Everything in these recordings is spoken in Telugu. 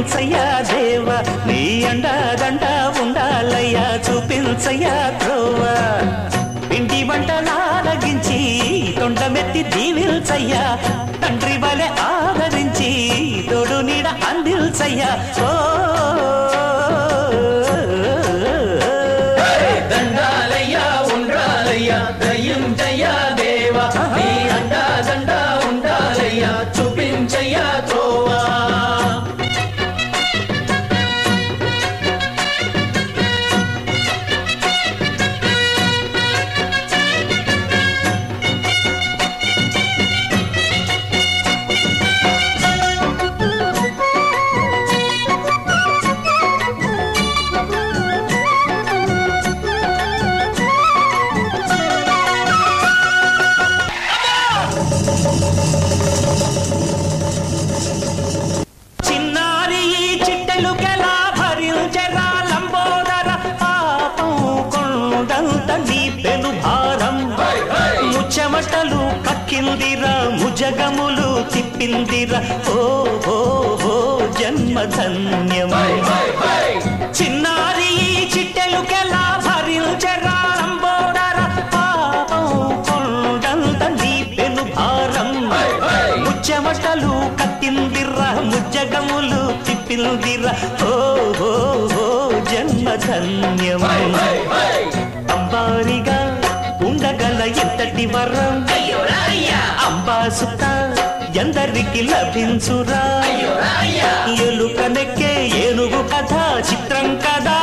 దీవించయ్యా దేవ నీ అండదండ ఉండాలయ్యా చూపించయ్యా త్రోవ పిండి వంటలారగించి తొండమెత్తి దీవించయ్యా తండ్రి వలె ఆదరించి తోడు నీడ అందిల్చయ్యా ఓ దండాలయ్యా ఉండాలయ్యా దయించయ్యా దేవా నీ అండదండ ఉండాలయ్యా చూపించయ్యా త్రోవా చెమటలు కక్కిందిరా ముజగములు తిప్పిందిరా ఓ ఓ ఓ జన్మధన్యమై చిన్నారి చిట్టెలుకెలా భరించరా లంబోదర పాపం కొండంత నీ పెను భారం ముచ్చమటలు కక్కిందిరా ముజగములు తిప్పిందిరా ఓ ఓ ఓ జన్మధన్యమై అంబారిగా ఉండగల ఎంతటి వరం అంబాసుత ఎందరికి లభించురా ఎలుకనెక్కే ఏనుగు కథ చిత్రం కదా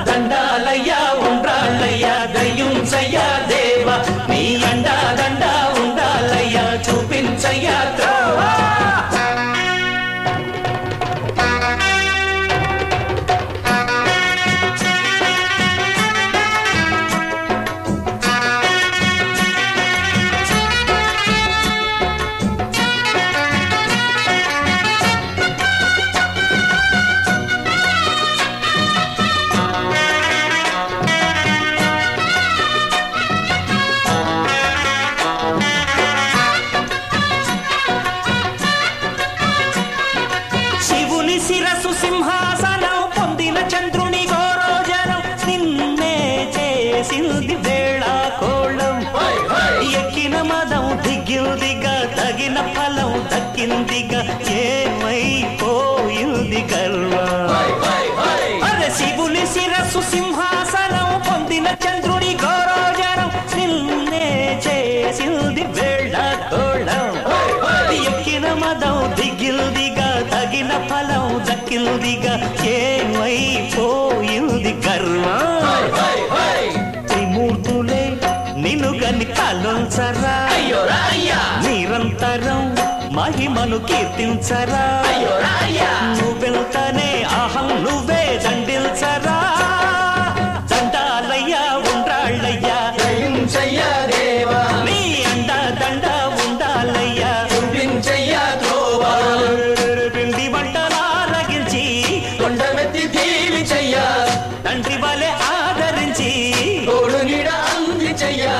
దండాలయ్యా ఉండాలయ్యా దయించయ్యా దేవా నీ అండా దండ ఉండాలయ్యా చూపించయ్యా త్రోవా శిరసు సింహాసనం పొందిన చంద్రుని గోరోజనం నిన్నే చేసింది వేళా కోళం ఎక్కిన మదం దిగిందిగా తగిన ఫలం దక్కిందిగా ఏమైపోయింది గర్వం అరే శివుని శిరసు సింహాసనం పొందిన చంద్రుని గోరోజనం నిన్నే చేసింది వేళా కోళం ఎక్కిన మదం దిగిందిగా తగిన ఫలం దక్కిందిగా ఏమైపోయింది గర్వం త్రిమూర్తులే నిన్ను గని తలొంచరా నిరంతరం మహిమను కీర్తించరా నువ్వెంతనే అహం నువ్వే దండిల్చరా దండాలయ్యా ఉండాలయ్యా దయించయ్యా దేవా నీ అండ దండ ఉండాలయ్యా చూపించయ్యా త్రోవా పిండి వంటలారగించి కొండమెత్తి దీవించయ్యా తండ్రి వలె ఆదరించి తోడు నీడ అందించయ్యా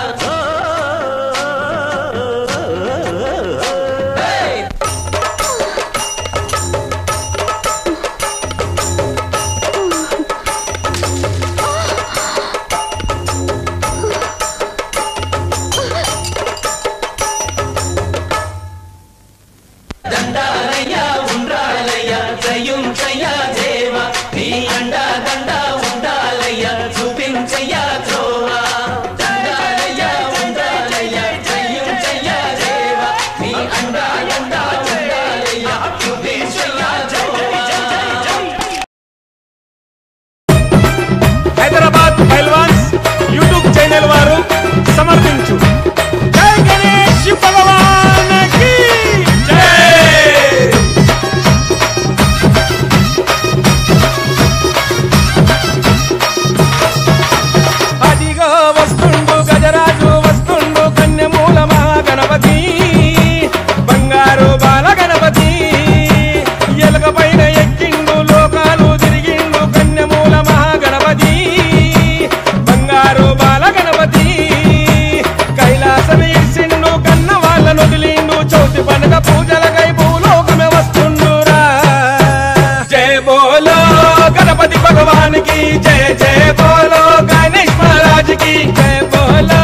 జయ జయ బోలో గణేష్ మహారాజ్ కి జయ బోలో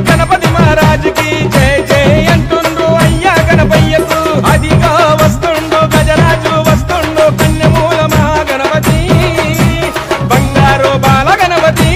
గణపతి మహారాజ్ కి జయ జయ అంటుండ్రు అయ్యా గణపయ్యకు అదిగా వస్తుండు గజరాజు వస్తుండు కన్యమూల మహాగణపతి బంగారు బాల గణపతి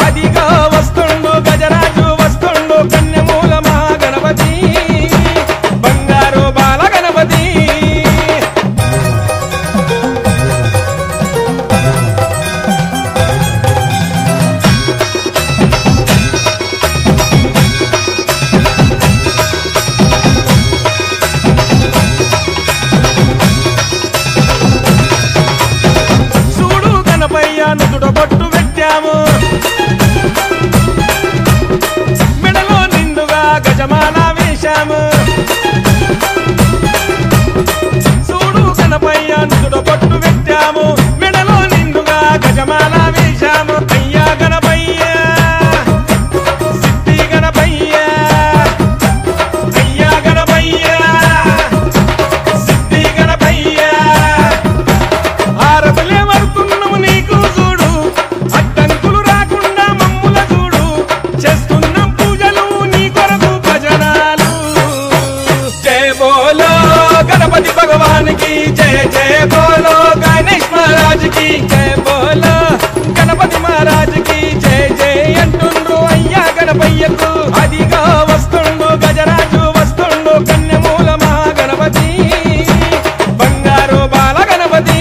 అదిగా వస్తుండు గజరాజు వస్తుండు కన్యమూల మహాగణపతి బంగారు బాల గణపతి చూడు గణపయ్య నుదుట బొట్టు పెట్టాము మెడలో నిండుగా గజమాల వేశాము చూడు గణపయ్య నుదుట బొట్టు పెట్టాము మెడలో నిండుగా గజమాల వేశాము అయ్యా గణపయ్య సిద్ధి గణపయ్య అయ్యా గణపయ్య సిద్ధి గణపయ్య ఆరతులే వరుతున్నాము నీకు చూడు అడ్డంకులు రాకుండా మమ్ముల చూడు చేస్తున్నాం పూజలు నీ కొరకు భజనాలు జయ బోలో గణపతి భగవాన్ కి జయ జయ బోలో గణేష్ మహారాజ్ కి జయ బోలో గణపతి మహారాజ్ కి జయ జయ అంటుండ్రు అయ్యా గణపయ్యకు అదిగా వస్తుండు గజరాజు వస్తుండు కన్యమూల మహాగణపతి బంగారు బాల గణపతి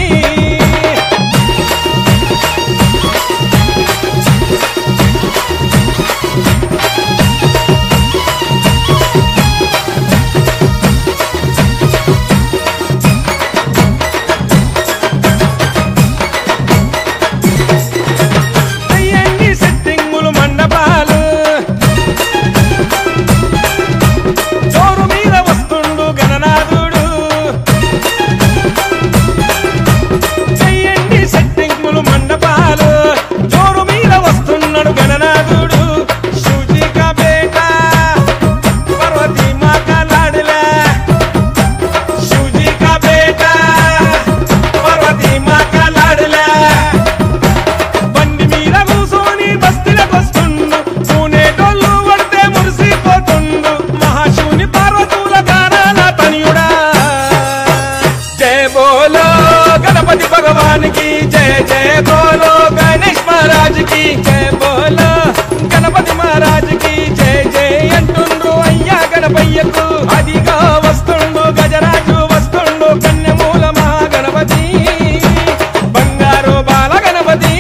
సెట్టింగులు మండపాలు జోరు మీద వస్తుండు గణనాథుడు చెయ్యండి సెట్టింగులు మండపాలు జోరు మీద వస్తున్నాడు గణనాథుడు శివజీ కా బేటా పార్వతీ మాతా లాడలా శివజీ కా బేటా పార్వతీ మాతా లాడలా బండి మీద కూసోని బస్తీలకు వస్తుండు పూనేటోళ్ళు పడితే మురిసిపోతుండు మహాశివుని పార్వతుల గానాల తనియుడా జయ బోలో గణపతి భగవాన్ కి జయ జయ బోలో గణేష్ మహారాజ్ కి జయ బోలో గణపతి మహారాజ్ కి జయ జయ అంటుండ్రు అయ్యా గణపయ్యకు అదిగా వస్తుండు గజరాజు వస్తుండు కన్యమూల మహాగణపతి బంగారు బాల గణపతి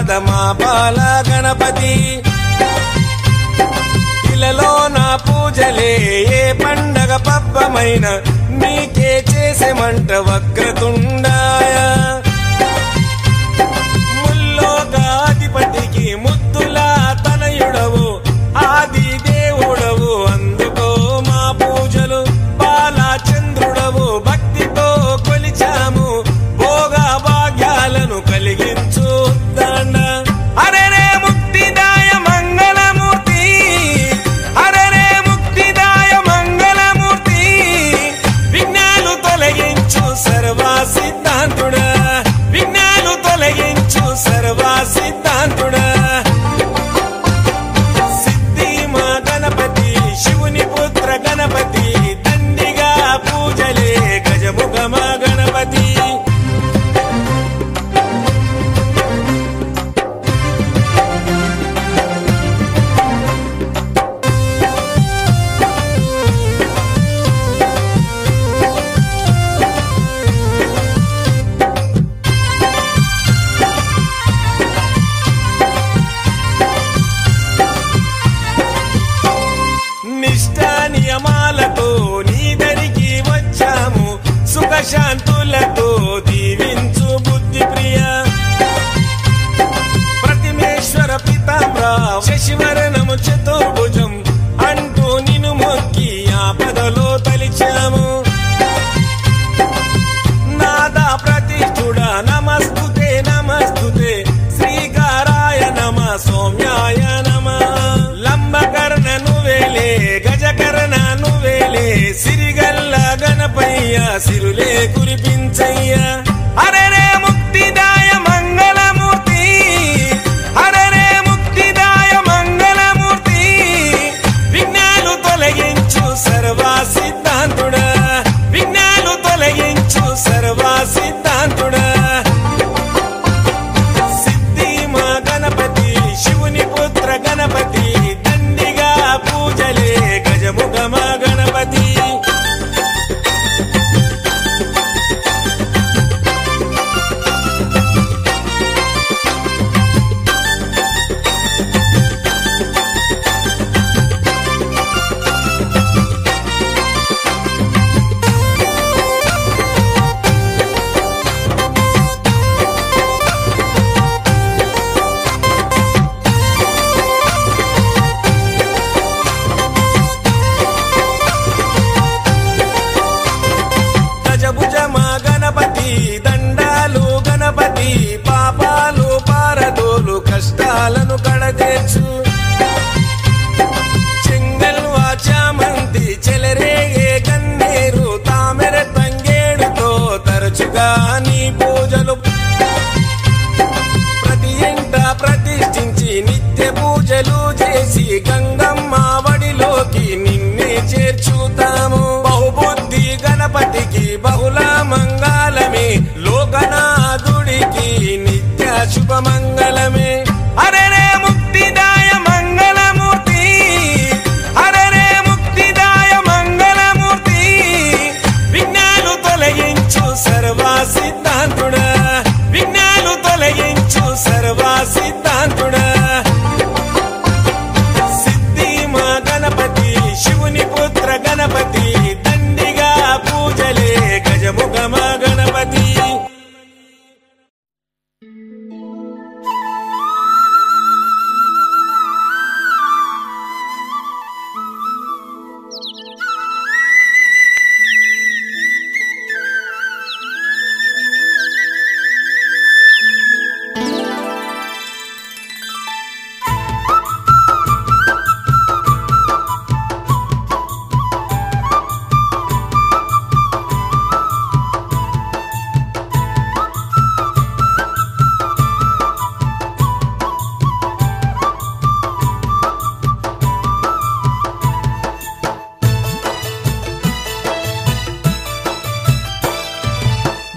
మా బాల గణపతి ఇలలో నా పూజలే ఏ పండగ పబ్బమైన నీకే చేసేమంట వక్రతుండాయ ముల్లోకాధిపతికి ముద్దులా తనయుడవు ఆది దేవుడవు అందుకో మా పూజలు బాలచంద్రుడవు భక్తితో కొలిచాము భోగ భాగ్యాలను కలిగించు దండ అరే రే ముక్తిదాయ మంగళమూర్తి అరే రే ముక్తిదాయ మంగళమూర్తి విఘ్నాలు తొలగించు సర్వ సిద్ధాంతుడా విఘ్నాలు తొలగించు సర్వ సిద్ధాంతుడా సిద్ధి మా గణపతి శివుని పుత్ర గణపతి దండిగా పూజలే గజముఖ మా గణపతి నిష్ఠా నియమాలతో నీ దరికి వచ్చాము సుఖ శాంతులతో దీవించు బుద్ధి ప్రియ ప్రతిమేశ్వర పితాంబర శశివరణము చతుర్భుజం అంటూ నిన్ను మొక్కి ఆపదలో తలిచాము నాదా ప్రతిష్ఠుడా నమస్తుతే నమస్తుతే శ్రీకారాయ నమ సౌమ్యాయ నమ లంబకర్ణ నువ్వేలే గజకర్ణ నువ్వేలే సిరిగల్ల గణపయ్య సిరులే కురిపించయ్య అరే రే ముక్తిదాయ మంగళమూర్తి అరే రే ముక్తిదాయ మంగళమూర్తి విఘ్నాలు తొలగించు సర్వ సిద్ధాంతుడా విఘ్నాలు తొలగించు సర్వ సిద్ధాంతుడా సిద్ధి మా గణపతి శివుని పుత్ర గణపతి దండిగా పూజలే గజముఖ మా గణపతి గజభుజ మా గణపతి దండాలు గణపతి పాపాలు పారదోలు కష్టాలను కడతీర్చు చెంగల్వా చామంతి చెలరేగే గన్నేరు తామెర తంగేడుతో తరచుగా నీ పూజలు ప్రతి ఇంట ప్రతిష్ఠించి నిత్య పూజలు చేసి గంగమ్మ వడిలోకి నిన్నే చేర్చుతాము బహుబుద్ధి గణపతికి బహుళ మంగళమే లోకనాథుడికి నిత్య శుభ మంగళమే అరే రే ముక్తిదాయ మంగళమూర్తి అరే రే ముక్తిదాయ మంగళమూర్తి విఘ్నాలు తొలగించు సర్వ సిద్ధాంతుడా విఘ్నాలు తొలగించు సర్వ సిద్ధాంతుడా సిద్ధి మా గణపతి శివుని పుత్ర గణపతి దండిగా పూజలే గజముఖ మా గణపతి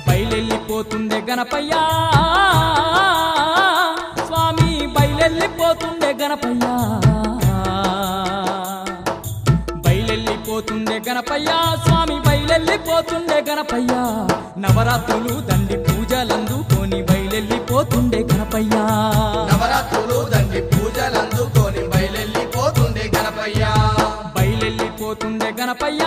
బయలెళ్ళిపోతుండే గణపయ్య స్వామి బయలెళ్ళిపోతుండే గణపయ్య బయలెళ్ళిపోతుండే గణపయ్య స్వామి బయలెళ్ళిపోతుండే గణపయ్య నవరాత్రులు దండి పూజలందుకొని బయలెళ్ళి బయలెల్లిపోతుండే గణపయ్య నవరాత్రులు దండి పూజలందుకొని బయలెల్లిపోతుండే గణపయ్య బయలెల్లిపోతుండే గణపయ్య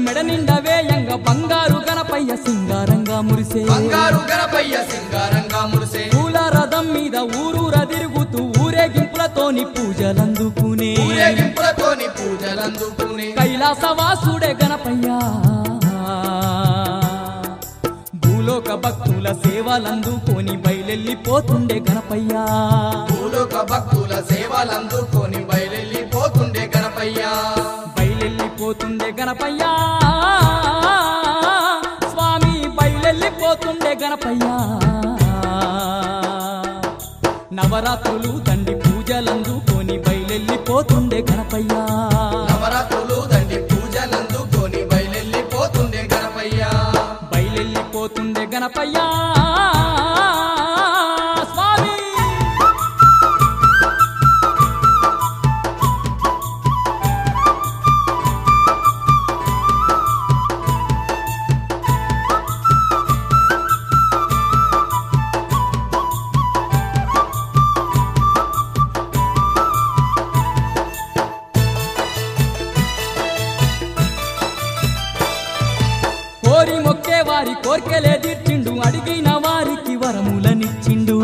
మెడ నిండా వేయంగా బంగారు గణపయ్య సింగారంగా మురిసే బంగారు గణపయ్య సింగారంగా మురిసే పూల రథం మీద ఊరూర తిరుగుతూ ఊరేగింపులతోని పూజలందుకునే కైలాసవాసుడే గణపయ్య భూలోక భక్తుల సేవలందుకొని బయలెల్లిపోతుండే గణపయ్య భూలోక భక్తుల సేవలందుకొని బయలెల్లిపోతుండే గణపయ్య బయలెల్లిపోతుండే గణపయ్య స్వామి బయలెల్లిపోతుండే గణపయ్య నవరాత్రులు దండి పూజలందుకొని బయలెల్లిపోతుండే గణపయ్య నవరాత్రులు దండి పూజలందుకొని బయలెల్లిపోతుండే గణపయ్య బయలెల్లిపోతుండే గణపయ్య వారి కోర్కెలే తీర్చిండు అడిగిన వారికి వరములనిచ్చిండు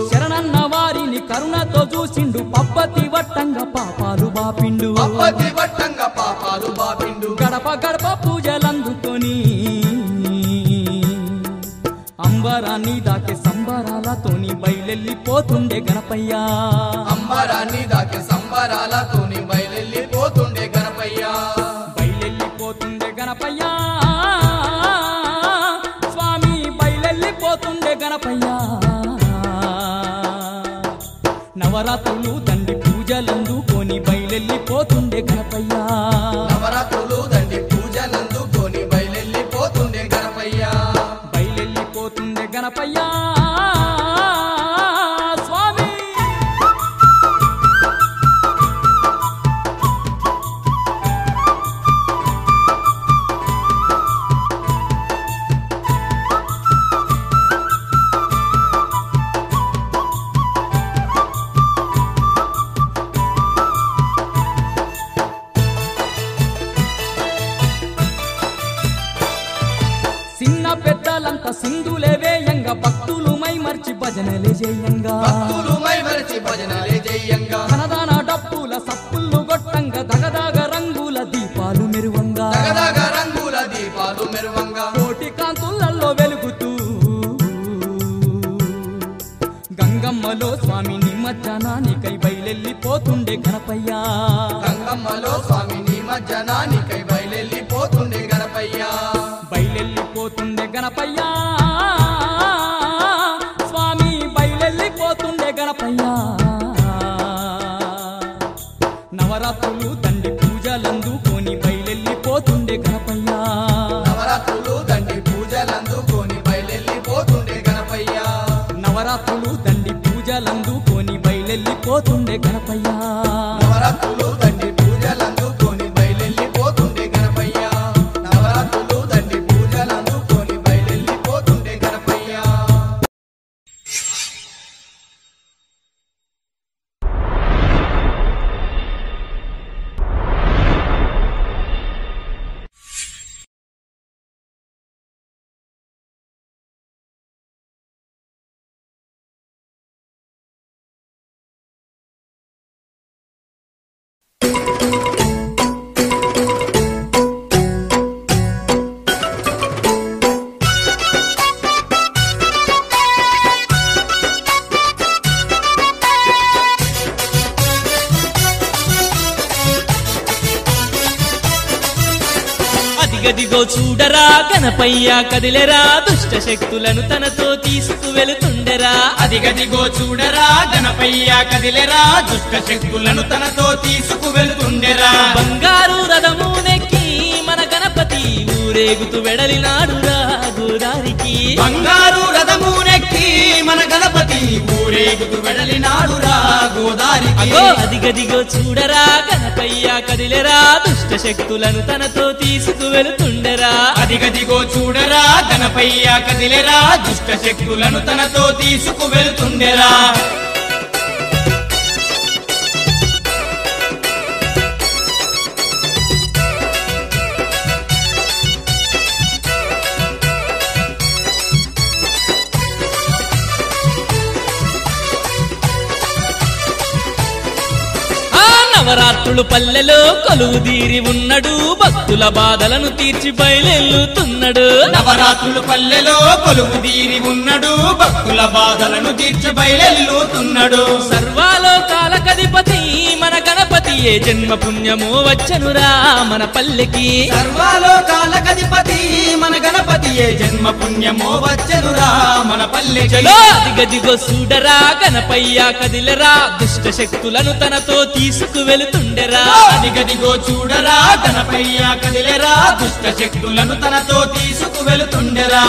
శరణన్న వారిని కరుణతో చూసిండు పబ్బతి వట్టంగా పాపాలు బాపిండు గడప గడప పూజలందుకొని అంబరాన్ని దాకే సంబరాలతోని బయలెల్లిపోతుండే గణపయ్య అంబరాన్ని దాకే సంబరాలతోని బయలెల్లిపోతుండే గణపయ్య బయలెల్లిపోతుండే గణపయ్య స్వామి బయలెల్లిపోతుండే గణపయ్య నవరాత్రులు దండి పూజలందుకొని బయలెల్లిపోతుండే గణపయ్య నవరాత్రులు దండి పూజలందుకొని బయలెల్లిపోతుండే గణపయ్య బయలెల్లిపోతుండే గణపయ్య చిన్న పెద్దలంతా సింధులే వేయంగా భక్తులు మై మర్చి భజనలే చేయంగా ధనదాన డప్పుల సప్పుళ్ళు గొట్టంగా దగదాగ రంగుల దీపాలు మెరువంగా కోటి కాంతులలో వెలుగుతూ గంగమ్మలో స్వామి నిమజ్జనానికై బయలెల్లిపోతుండే గణపయ్య గంగమ్మలో స్వామి నిమజ్జనానికై బయలెల్లిపోతుండే గణపయ్య బయలెల్లిపోతుండే గణపయ్య స్వామి బయలెల్లిపోతుండే గణపయ్య నవరాత్రులు దండి పూజలందుకొని బయలెల్లిపోతుండే గణపయ్య నవరాత్రులు దండి పూజలందుకొని బయలెల్లిపోతుండే గణపయ్య నవరాత్రులు దండి పూజలందుకొని బయలెల్లిపోతుండే గణపయ్య నవరాత్రులు దండి అదిగదిగో చూడరా గణపయ్య కదిలెరా దుష్ట శక్తులను తనతో తీసుకువెళుతుండెరా అదిగదిగో చూడరా గణపయ్య కదిలెరా దుష్ట శక్తులను తనతో తీసుకువెళ్తుండెరా బంగారు రథము నెక్కి మన గణపతి ఊరేగుతూ వెడలినాడురా గోదారికి బంగారు రథము నెక్కి మన గణపతి ఊరేగుతూ వెడలినాడురా గోదారికి అదిగదిగో చూడరా గణపయ్య కదిలెరా దుష్ట శక్తులను తనతో తీసుకువెళుతుండెరా అదిగదిగో చూడరా గణపయ్య కదిలెరా దుష్ట శక్తులను తనతో తీసుకువెళ్తుండెరా నవరాత్రులు పల్లెలో కొలువుదీరి ఉన్నాడు భక్తుల బాధలను తీర్చి బయలుతున్నాడు నవరాత్రులు పల్లెలో కొలువుదీరి ఉన్నాడు భక్తుల బాధలను తీర్చి బయలుతున్నాడు సర్వాలోకాల కధిపతి మన గణపతి ఏ జన్మ పుణ్యమో వచ్చనురా మన పల్లెకి సర్వాలోకాల కధిపతి మన గణపతి ఏ జన్మ పుణ్యమో వచ్చనురా మన పల్లెకి అదిగదిగో చూడరా గణపయ్య కదిలెరా దుష్ట శక్తులను తనతో తీసుకువెళుతుండెరా అదిగదిగో చూడరా గణపయ్య కదిలెరా దుష్ట శక్తులను తనతో తీసుకువెళుతుండెరా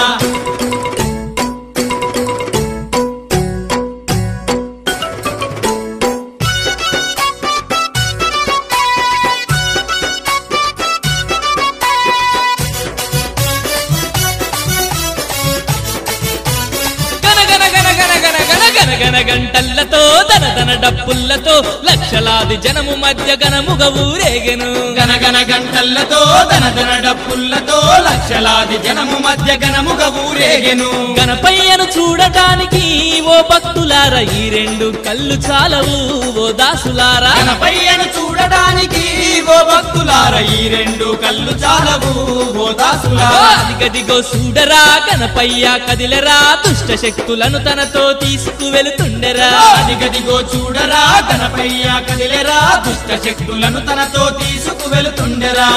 గంటల్లతో దనదన డప్పుల్లతో లక్షలాది జనము మధ్య గణముగ ఊరేగెను గనగన గంటల్లతో దనదన డప్పుల్లతో లక్షలాది జనము మధ్య గణముగ ఊరేగెను గణపయ్యను చూడటానికి ఓ భక్తులారా ఈ రెండు కళ్ళు చాలవు ఓ దాసులారా గణపయ్యను చూడటానికి ఓ భక్తులారా ఈ రెండు కళ్ళు చాలవు ఓ దాసులారా అదిగదిగో చూడరా గణపయ్య కదిలెరా దుష్ట శక్తులను తనతో తీసుకువెళుతుండెరా అదిగదిగో చూడరా గణపయ్య కదిలెరా దుష్ట శక్తులను తనతో తీసుకువెళుతుండెరా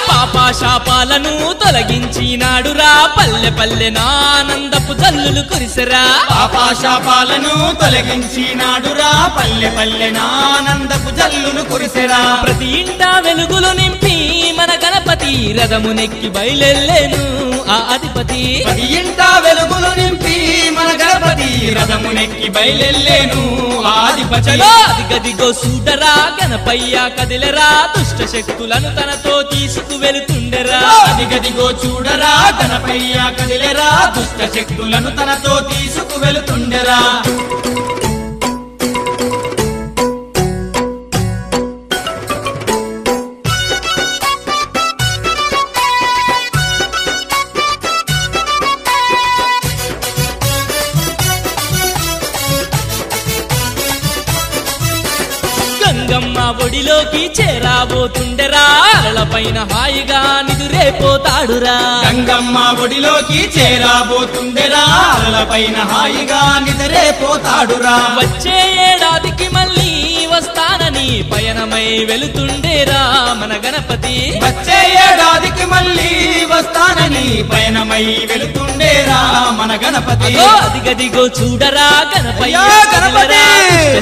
పాపాశాపాలను తొలగించినాడురా పల్లె పల్లె నానందపు జల్లులు కురిసెరా పాపాశాపాలను తొలగించినాడురా పల్లె పల్లె నానందపు జల్లులు కురిసెరా ప్రతి ఇంట వెలుగులు నింపి మన గణపతి రథమునెక్కి బయలెల్లేను ఆ అధిపతి ప్రతి ఇంట వెలుగులు నింపి మన గణపతి రథమునెక్కి బయలెల్లేను ఆ అధిపతి అదిగదిగో చూడరా గణపయ్య కదిలెరా దుష్ట శక్తులను తనతో తీసుకువెళుతుండెరా అదిగదిగో చూడరా గణపయ్య కదిలెరా దుష్ట శక్తులను తనతో తీసుకువెళుతుండెరా గంగమ్మ ఒడిలోకి చేరాబోతుండెరా అలపైన హాయిగా నిదురేపోతాడురా గంగమ్మ ఒడిలోకి చేరాబోతుండెరా అలపైన హాయిగా నిద్రేపోతాడురా వచ్చే ఏడాదికి మళ్ళీ వస్తానని పయనమై వెళుతుండేరా మన గణపతి వచ్చే ఏడాదికి మళ్ళీ వస్తానని పయనమై వెళుతుండేరా మన గణపతి అదిగదిగో చూడరా గణపయ్య గణపతి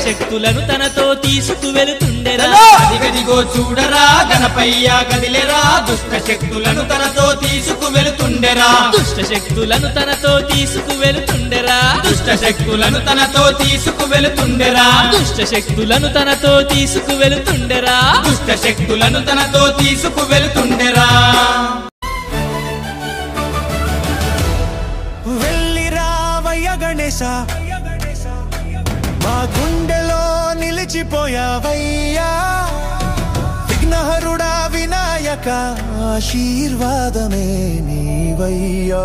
శక్తులను తనతో తీసుకువెళుతుండెరా అదిగదిగో చూడరా గణపయ్య కదిలెరా దుష్ట శక్తులను తనతో తీసుకువెళుతుండెరా దుష్ట శక్తులను తనతో తీసుకువెళుతుండెరా దుష్ట శక్తులను తనతో తీసుకువెళుతుండెరా దుష్ట శక్తులను తనతో తీసుకువెళుతుండెరా దుష్ట శక్తులను తనతో తీసుకువెళుతుండెరా వెళ్ళిరావయ్య గణేశ మా గుండెలో నిలిచిపోయావయ్యా విఘ్నహరుడా వినాయక ఆశీర్వాదమే నీవయ్యా